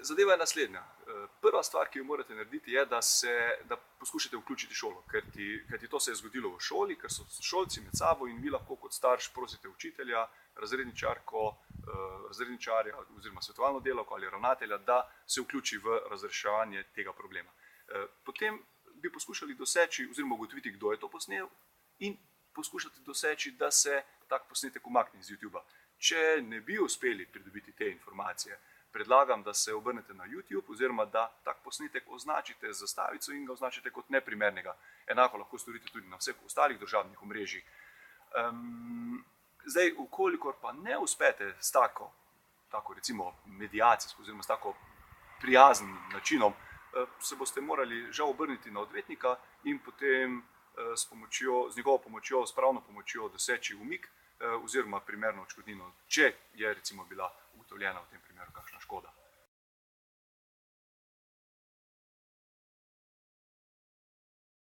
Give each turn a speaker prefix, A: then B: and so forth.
A: zadeva je naslednja. Prva stvar, ki jo morate narediti, je, da poskušate vključiti šolo, ker to se je zgodilo v šoli, ker so šolci med sabo in vi lahko kot starš prosite učitelja, razredničarja oziroma svetovalno delavko ali ravnatelja, da se vključi v razreševanje tega problema. Potem bi poskušali doseči oziroma ugotoviti, kdo je to posnel in poskušati doseči, da se tak posnetek umakne iz YouTubea. Če ne bi uspeli pridobiti te informacije, predlagam, da se obrnete na YouTube oziroma da tak posnetek označite z zastavico in ga označite kot neprimernega. Enako lahko storite tudi na vseh ostalih državnih omrežjih. Zdaj, ukolikor pa ne uspete s tako recimo medijacijsko oziroma s tako prijaznim načinom, se boste morali žal obrniti na odvetnika in potem z njegovo pomočjo, s pravno pomočjo doseči umik oziroma primerno odškodnino, če je recimo bila ugotovljena v tem primeru kakšna škoda.